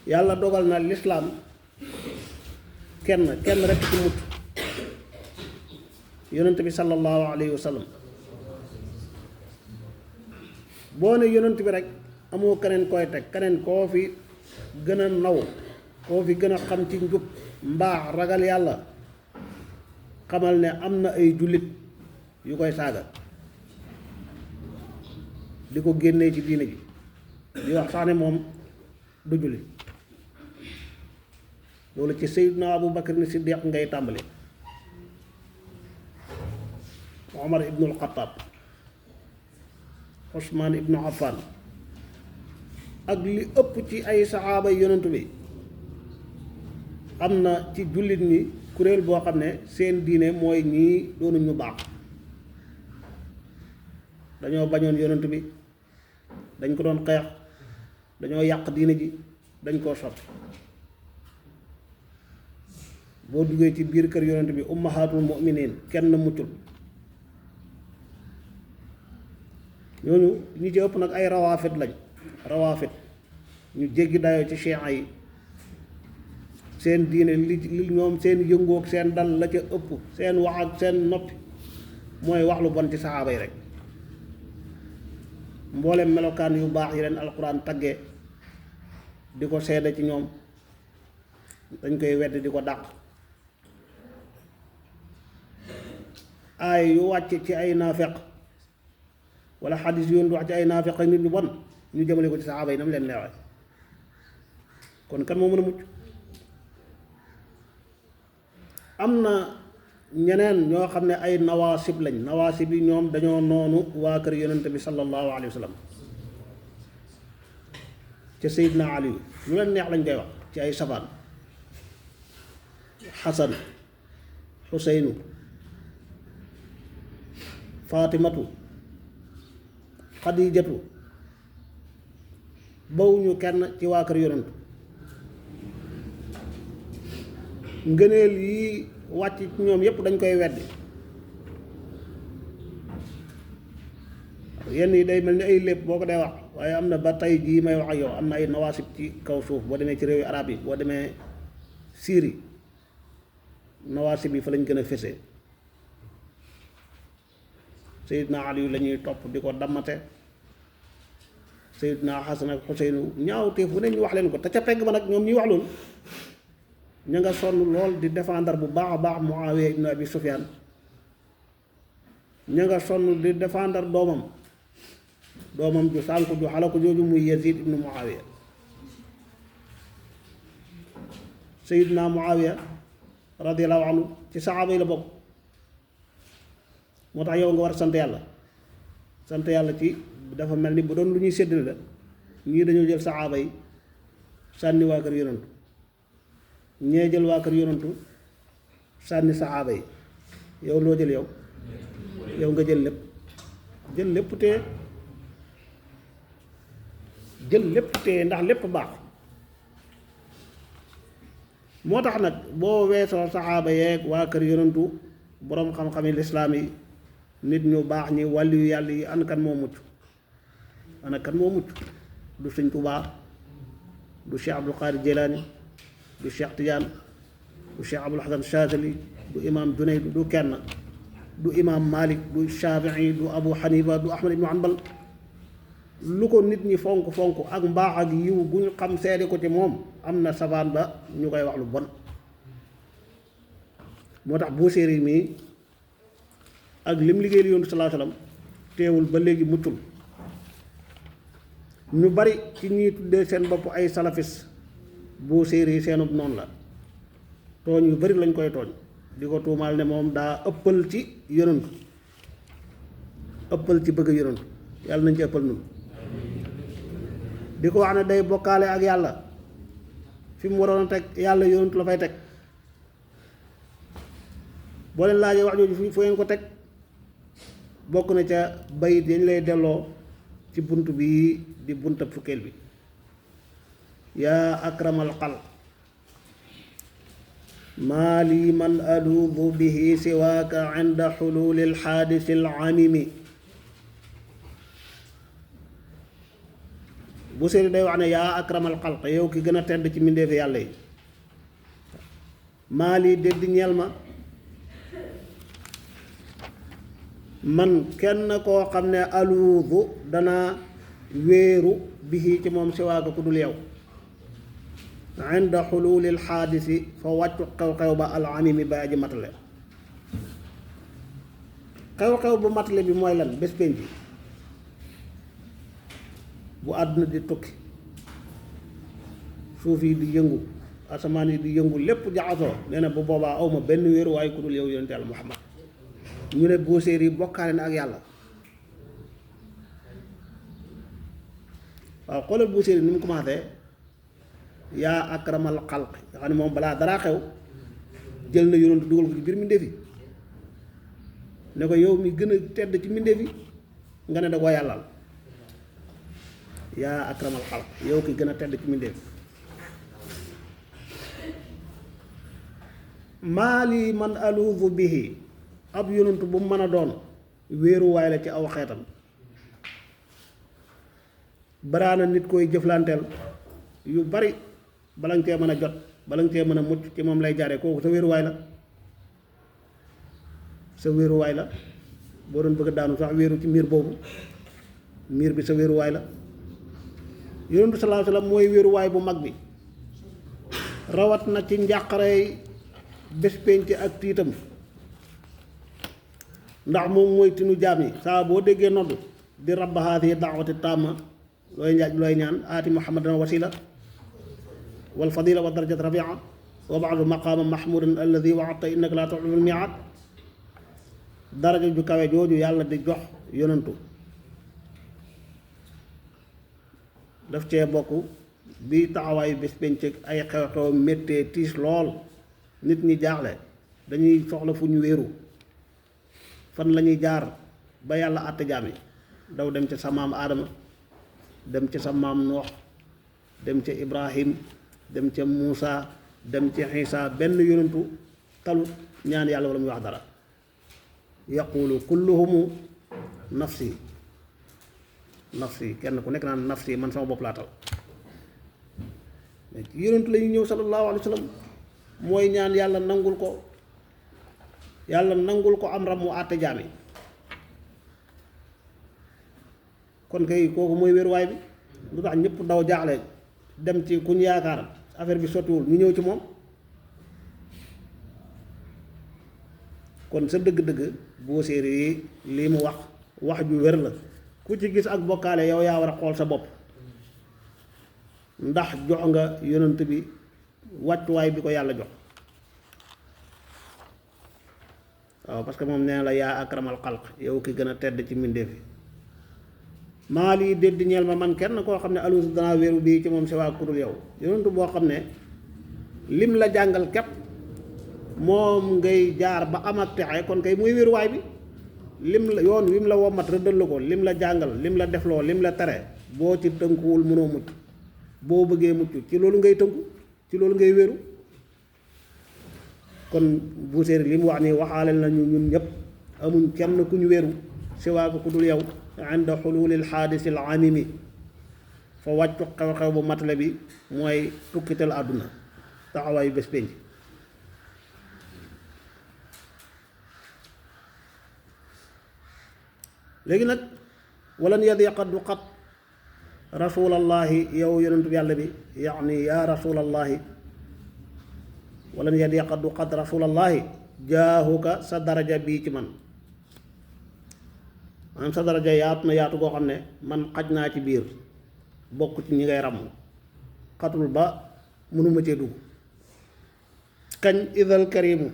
yàlla dogal na lislaam kenn rekk ci mucc yonent bi sallallahu alayhi wa sallam. boo ne yonent bi rek amoo keneen koy teg, keneen koo fi gën a naw, koo fi gën a xam ci njub mbaax ragal yàlla, xamal ne am na ay jullit yu koy saaga di ko génnee ci diine ji, di wax sax ne moom du jullit. loolu ci Seydina Abu Bakr ni Siddiq ngay tàmbali, Omar ibnul Xattaab, Usmaan ibnu Affan ak li ëpp ci ay saxaaba yonent bi. am na ci jullit ñi kuréel boo xam ne seen diine mooy ñii doonu ñu baax, dañoo bañoon yonent bi, dañ ko doon xeex, dañoo yàq diine ji, dañ koo soppi. boo duggee ci biir kër yonent bi ummahatul mu'minin kenn muccul. ñooñu ñi ci ëpp nag ay rawaafit lañ, rawaafit ñu jéggi dayoo ci chiites yi. seen diine li ñoom seen yëngoog seen dal la ca ëpp, seen wax ak seen noppi mooy wax lu bon ci saxaaba yi rek. mboolem melokaan yu baax yi leen alxuraan taggee di ko seede ci ñoom dañ koy wedd di ko dàq. aay yu wàcc ci ay naafeq wala xadis yoon du wax ci ay naafeq ak nit ñu bon ñu jëmale ko ci saxaaba yi nam leen neexee. kon kan moo mën a mucc? am na ñeneen ñoo xam ne ay nawaasib lañ. nawaasib yi ñoom dañoo noonu waa kër yonent bi sallallahu alayhi wa sallam. ca Seydina Ali lu leen neex lañ koy wax ci ay safaan. Xasan, Xuseynu, Faatimatu, Xadijatu, bawuñu kenn ci waa kër yonent. ngëneel yi wàcc ci ñoom yépp dañ koy weddi. yenn yi day mel ni ay lépp boo ko dee wax, waaye am na ba tey jii may wax ak yow am na ay nawaasib ci kaw suuf. boo demee ci réewi arab yi, boo demee Syrie, nawaasib yi fa lañ gën a fese. Seydina Ali la ñuy topp di ko dammate, Seydina Xasan ak Xuseynu ñaawteef bu ne ñu wax leen ko. te ca pegg ba nag ñoom ñuy wax loolu ña nga sonn lool di défendre bu baax a baax Muawiya ibnu Abi Sufyaan. ña nga sonn di défendre doomam ju sànku ju xalaku jooju muy Yazid ibnu Muawiya. Seydina Muawiya radiyallahu anhu ci saxaaba yi la bokk. moo tax yow nga war a sant yàlla. sant yàlla ci dafa mel ni bu doon lu ñuy séddale la, ñii dañoo jël saxaaba yi sànni waa kër yonantu, ñee jël waa kër yonantu sànni saxaaba yi. yow loo jël yow nga jël lépp téye ndax lépp baax. moo tax nag boo weesoo saxaaba yeeg waa kër yonantu, boroom xam-xami lislaam yi, nit ñu baax ñi, wàllu yu yàlla yi, ana kan moo mucc? du Sëñ Tuubaa, du Cheikh Abdul Qaadir Jilaani, du Cheikh Tidiane, du Cheikh Abul Hasan Shaazili, du imaam Junayd, du kenn, du imaam Malik, du Shaafi'i, du Abu Hanifa, du Ahmad ibnu Hanbal. lu ko nit ñi fonk ak mbaax ak yiw bu ñu xam seede ko ci moom, am na savaan ba ñu koy wax lu bon. moo tax Buusiri mii ak lim liggéey li Yonent sallallahu alayhi wasallam teewul ba léegi muccul. ñu bari ci ñuy tuddee seen bopp ay salafis, Buusiri seenub noonu la. tooñ yu bari lañ koy tooñ, di ko tuumaal ne moom daa ëppal ci Yonent, ëppal ci bëgg Yonent. yàlla nañ ci ëppal nun. di ko wax ne day bokkaale ak yàlla, fi mu waroon a teg yàlla Yonent la fay teg. boo leen laajee wax jooju fu ngeen ko teg, bokk na ca bayit yañ lay delloo ci bunt bi di buntab fukkeel bi. yaa akramal xalq maa lii man aluudu bihi siwaaka inda xuluuli alxaadisi alamimi. Busiri day wax ne yaa akramal xalq yow ki gën a tedd ci mbindeefi yàlla yi maa lii déddi ñeel ma man kenn koo xam ne aluudu dana wéeru bihi ci moom si waaga ku dul yow inda xululil xaadisi fa wàccu xew-xew ba al amimi ba aji matale xew-xew bu matale bi mooy lan bés penc bu àdduna di tukki suuf yi di yëngu asamaan yi di yëngu lépp jaxasoo nee na bu boobaa awma benn wéeru waaye ku dul yow yonent yàlla Muhammad ñu ne Busiri yi bokkaale na ak yàlla waaw xoolal Busiri ni mu commencé yaa akramal xalq nga xam ne moom balaa daraa xew jël na yonent dugal ko ci biir mbindéef yi ne ko yow mi gën a tedd ci mbindéef yi nga ne da koo yàllal yaa akramal xalq yow ki gën a tedd ci mbindéef maa lii man aluudu bihi ab yonent bu mu mën a doon wéeruwaay la ci aw xeetam baraana nit koy jëflanteel yu bari bala nga cee mën a jot bala nga cee mën a mucc ci moom lay jaaree kooku sa wéeruwaay la sa wéeruwaay la boo doon bëgg a daanu sax wéeru ci miir boobu miir bi sa wéeruwaay la yonent bi sallallahu alayhi wasallam mooy wéeruwaay bu mag bi rawat na ci njàqarey bés penc ak tiitam ndax moom mooy tinu jaam yi saa boo déggee nodd di rabba haadihi daawati taama looy ñaan aati muhammadan wasila wal fadila wa darajat rafia wa baadu maqaama mahmudan alladi waadta innaka laa tuxlifu lmiaad daraja ju kawe jooju yàlla di jox yonantu daf cee bokk bi taxawaayu bés penc ay xew-xew méttee tiis lool nit ñi jaaxle dañuy soxla fu ñu wéeru fan la ñuy jaar ba yàlla àtte jaam yi daw dem ca sa maam aadama dem ca sa maam noox dem ca ibrahim dem ca muusa dem ca xiisa benn yonentu talut ñaan yàlla wala muy wax dara yaqulu kulluhumu nafsi nafsi kenn ku nekk naan nafsi man sama bopp laa tal mais yonentu la ñu ñëw sallallahu alayhi wa sallam mooy ñaan yàlla nangul ko am ram mu àtte jaam yi kon kay kooku mooy wéeruwaay bi lu tax ñëpp daw jaaxle dem ci kuñ yaakaar affaire bi sottiwul ñu ñëw ci moom kon sa dëgg-dëgg Busiri yi lii mu wax ju wér la ku ci gis ak bokkaale yow yaa war a xool sa bopp ndax jox nga yonent bi wàccuwaay bi ko yàlla jox waaw parce que moom nee la yaa akramal xalq yow ki gën a tedd ci mbindéef yi maa lii déddi ñeel ma man kenn koo xam ne aluusu danaa wéeru bii ci moom si waa kudul yow yonentu boo xam ne lim la jàngal képp moom ngay jaar ba am ak texe kon kay muy wéeruwaay bi lim la yoon wi mu la womat rëddal la ko lim la jàngal lim la defloo lim la tere boo ci tënkuwul mënoo mucc boo bëggee mucc ci loolu ngay tënku ci loolu ngay wéeru kon Busiri li mu wax nii waxaaleel nañu ñun ñëpp amuñ kenn ku ñu wéeru si waa ko ku dul yow inda xululil xaadisi al amimi fa wàccu xew-xew bu matale bi mooy tukkital àdduna taxawaayu bés penc léegi nag walan yadiqa du xat rasulallahi yow yonentu yàlla bi yaani yaa rasulallahi walan yadiqa du xat rasulallahi jaahuka sa daraja bii ci man maanaam sa daraja yaatu na yaatu goo xam ne man xaj naa ci biir bokk ci ñi ngay ràmm xatul ba mënuma cee dugg kañ idal karimu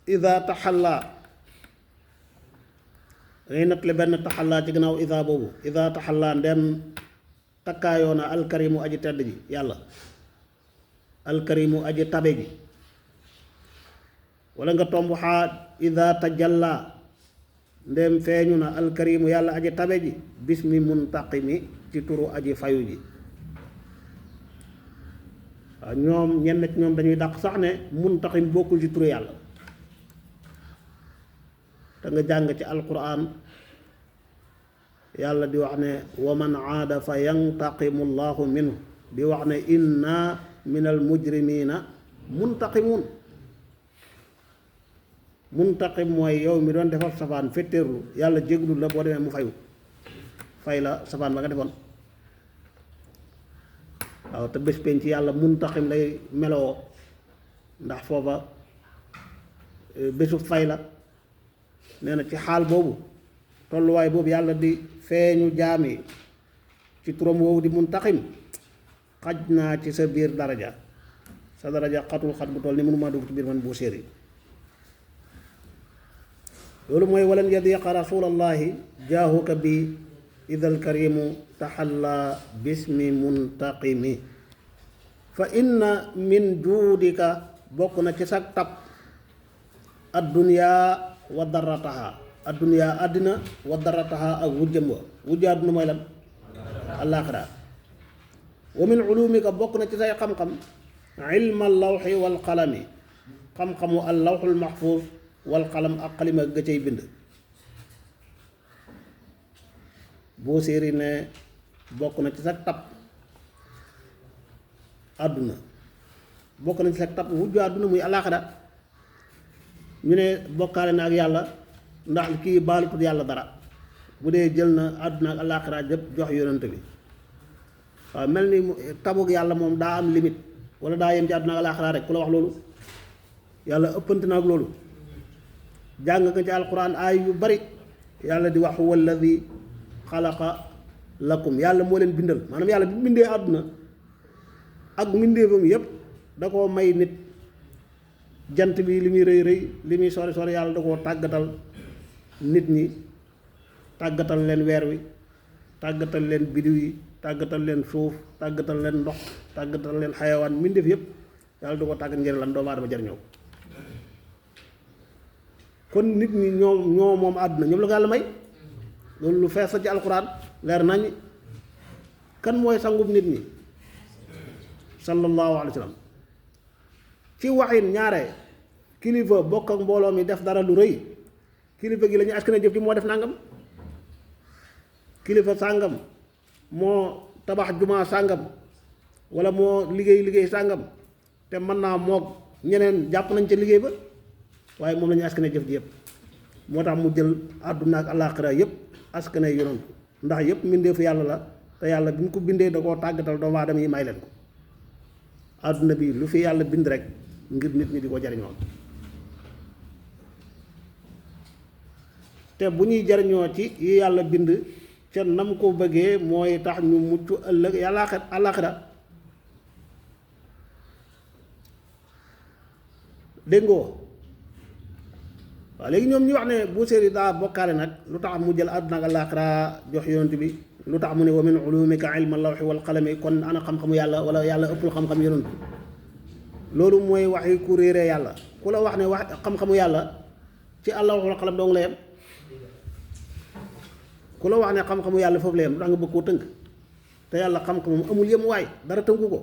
ida taxallaa dangay nattale benn taxallaa ci gannaaw ida boobu ida taxallaa ndem takkaayoo na alkarimu aji tedd ji yàlla alkarimu aji tabe ji wala nga tomb xaa ida tajalla ndem feeñu na alkarimu yàlla aji tabe ji bismi muntaqimi ci turu aji fayu ji waaw ñoom ñenn ci ñoom dañuy dàq sax ne muntaqim bokkul ci turu yàlla te nga jàng ci alquran yàlla di wax ne wa man aada fa yantaqimu llahu minhu di wax ne inna min al mujrimina muntaqimun. muntaqim mooy yow mi doon defal safaan fetteerlu yàlla jéglul la boo demee mu fay la safaan ba nga defoon. waaw te bés penc yàlla muntaqim lay meloo ndax foofa bésu fay la. nee na ci xaal boobu tolluwaay boobu yàlla di feeñu jaam yi ci turam woowu di muntaqim xaj naa ci sa biir daraja sa daraja xatul xat bu toll ni mënuma dugg ci biir man bu séeri. loolu mooy walan yadiqa rasulallahi jaahuka bi idal karimu taxalla bismi muntaqimi fa inna min juudika bokk na ci sag tab adduniya wa darataha adduniya àddina wa darataha ak wujjam wa wujja àdduna mooy lan alaaxira wa min ulumika bokk na ci say xam-xam ilma allawxi wal qalami xam-xamu allawxul maxfuus wal qalam ak xalima ga cay bind. boo séeri ne bokk na ci sa tab àdduna bokk na ci sa tab wujju àdduna muy alaaxira ñu ne bokkaale na ak yàlla ndax kii baalutut yàlla dara bu dee jël na àdduna ak alaaxira jëpp jox yonent bi. waaw mel ni tabug yàlla moom daa am limite wala daa yem ci àdduna ak alaaxira rek ku la wax loolu. yàlla ëppante na ak loolu. jàng nga ci alquran ay yu bari yàlla di wax huwa alladi xalaqa lakum yàlla moo leen bindal maanaam yàlla bi bindee àdduna ak mbindeefam yépp da koo may nit jant bi li muy rëy rëy li muy sori sori yàlla da koo tàggatal nit ñi tàggatal leen weer wi tàggatal leen bidiw yi tàggatal leen suuf tàggatal leen ndox tàggatal leen xayawaan mbindeef yépp yàlla da koo tàggat ngir lan doomu aadama jariñoo. kon nit ñi ñoo moom àdduna ñoom la ko yàlla may loolu lu fees la ci alxuraan leer nañ. kan mooy sangub nit ñi sallallahu alayhi wa sallam ci waxin ñaare kilifa bokk ak mbooloo mi def dara lu rëy kilifa gi la ñu askane jëf ji moo def nangam. kilifa sàngam moo tabax jumaa sàngam wala moo liggéey sàngam te mën naa moog ñeneen jàpp nañ ca liggéey ba waaye moom la ñu askane jëf ji yëpp moo tax mu jël àdduna ak alaaxira yëpp askane yonent ndax yëpp mbindeefu yàlla la te yàlla bi mu ko bindee da koo tàggatal doomu aadama yi may leen ko. àdduna bi lu fi yàlla bind rek ngir nit ñi di ko jariñoo te bu ñuy jariñoo ci yi yàlla bind ca nam ko bëggee mooy tax ñu mucc ëllëg yàlla alaaxira. dégg nga waaw léegi ñoom ñu wax ne bu séeri daa bokkaale nag lu tax mu jël àdduna ak alaaxira jox yonent bi lu tax mu ne wa min ulumika ilma lawxi wal qalami kon ana xam-xamu yàlla wala yàlla ëppul xam-xam yonent loolu mooy wax yi ku réeree yàlla ku la wax ne wax xam-xamu yàlla ci àllawxi wal qalam dong la yem ku la wax ne xam-xamu yàlla foofu la yem ndax nga bëgg koo tënk te yàlla xam-xamam amul yem waay dara tënku ko.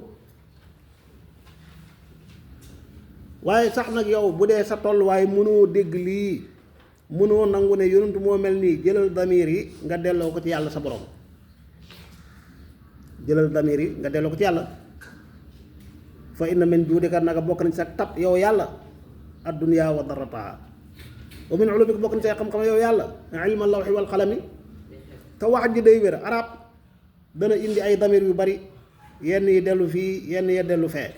waaye sax nag yow bu dee sa tolluwaay mënoo dégg lii mënoo nangu ne yonent moo mel nii jëlal damir yi nga delloo ko ci yàlla sa borom jëlal damir yi nga delloo ko ci yàlla. fa inna min juudika naka bokk nañ sa tab yow yàlla adduniyaa wa darataha wa min ulumika bokk nañ say xam-xam yow yàlla ilma lawxi wal qalami te wax ji day wér arab dana indi ay damir yu bari yenn yi dellu fii yenn yi dellu fee.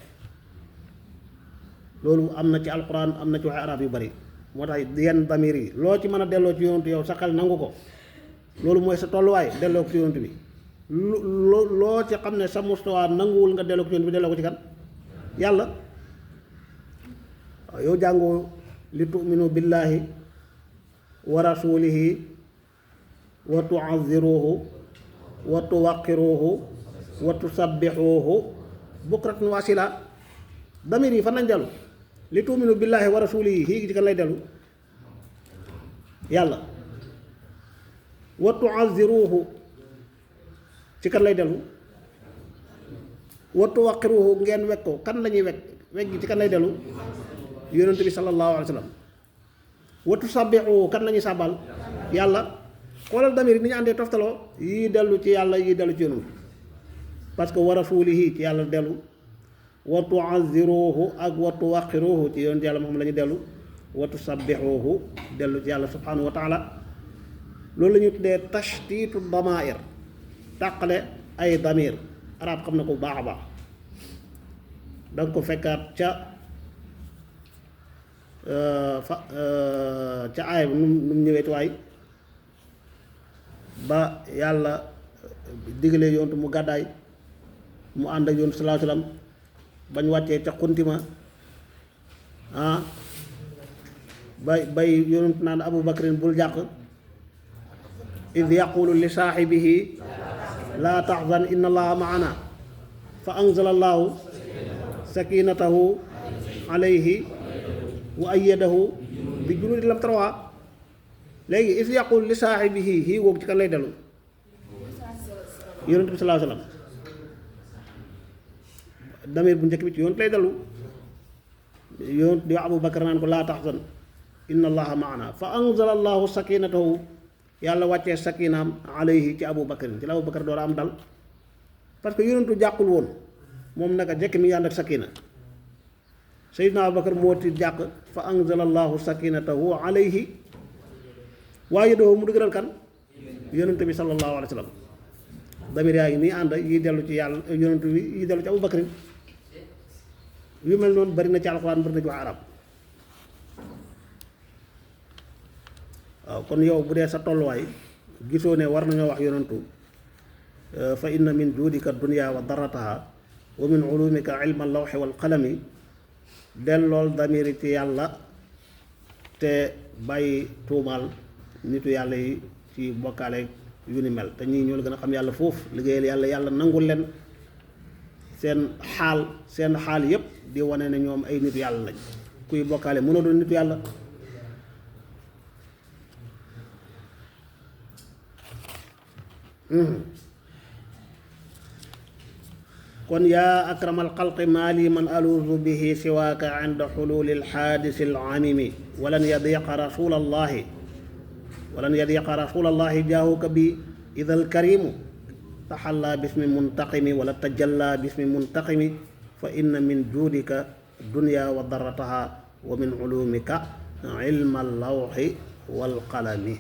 loolu am na ci alquran am na ci waxe arab yu bari moo tax yenn damir yi loo ci mën a delloo ci yonent yow sa xel nangu ko loolu mooy sa tolluwaay delloo ko ci yonent bi loo ci xam ne sa mustawa nanguwul nga delloo ko ci yonent bi delloo ko ci kan yàlla. waaw yow jàngoo li tu'minu billahi wa rasulihi wa tu'azziruhu wa tuwaqqiruhu wa tusabbixuhu bukratan wa asila damir yi fan lañ dellu li tu'minu billahi wa rasulihi yi ci kan lay dellu yàlla. wa tu'azziruhu ci kan lay dellu wa tuwaqqiruhu ngeen wekk ko kan la ñuy wekk gi ci kan lay dellu yonent bi sallallahu alayhi wa sallam. wa tusabbixuhu kan la ñuy sàbbal yàlla. xoolal damir ni ñu àndee toftaloo yii dellu ci yàlla yii dellu ci yonent parce que wa rasuulihi ci yàlla dellu wa tu'azziruhu ak wa tuwaqqiruhu ci yonent yàlla moom la ñu dellu wa tusabbihuhu dellu ci yàlla subhanahu wa taala loolu la ñu tuddee tashtiitu damair tàqale ay damir arab xam na ko bu baax a baax danga ko fekkaat ca aaya bi nu mu ñëwee waay ba yàlla digalee yontu mu gàddaay mu ànd ak yontu sallallahu alayhi wasallam bañ wàccee ca xuntima bay yonent naan Abu Bakrin bul jàq id yaqulu li saaxibihi laa taxzan inna allaha maana fa anzala allahu sakinatahu alayhi wa ayyadahu bi junuudin lam tarawhaa léegi id yaqulu li saaxibihi hii woog ci kan lay dellu yonent bi sallallahu alayhi wasallam damir bu njëkk bi ci yonent lay dellu yonent di wax Abu Bakar naan ko laa taxzan inna allaha maana fa anzala allahu sakinatahu yàlla wàccee sakinaam alayhi ci Abu Bakar ci la Abu Bakar door a am dal parce que yonentu jàqul woon moom naka jekk mi ngi ànd ak sakina Seydina Abu Bakar moo ti jàq fa anzala allahu sakinatahu alayhi waaye doo mu dëgëral kan yonentu bi sallallahu alayhi wa sallam damir yaa ngi nii ànd yi dellu ci yàlla yonentu bi yi dellu ci Abu Bakar yu mel noonu bari na ci alxuraan bari na ci wax arab waaw kon yow bu dee sa tolluwaay gisoo ne war nañoo wax yonantu fa inna min juudika dunya wa darataha wa min ulumika ilma lawxi wal qalami dellool damiri ci yàlla te bàyyi tuumaal nitu yàlla yi ci bokkaale yu ni mel te ñii ñoo la gën a xam yàlla foofu liggéeyal yàlla yàlla nangul leen seen xaal yépp di wane ne ñoom ay nitu yàlla lañ kuy bokkaale mënoo doon nitu yàlla kon yaa akramal xalqi maali man aluuzu bihi siwaaka inda xuluuli alxaadisi alamimi walan yadiqa rasulallahi jaahuka bi ida alkarimu taxallaa bismi muntaqimi wala tajallaa bismi muntaqimi fa inna min juudika dunya wa darataha wa min ulumika ilma allawxi walqalami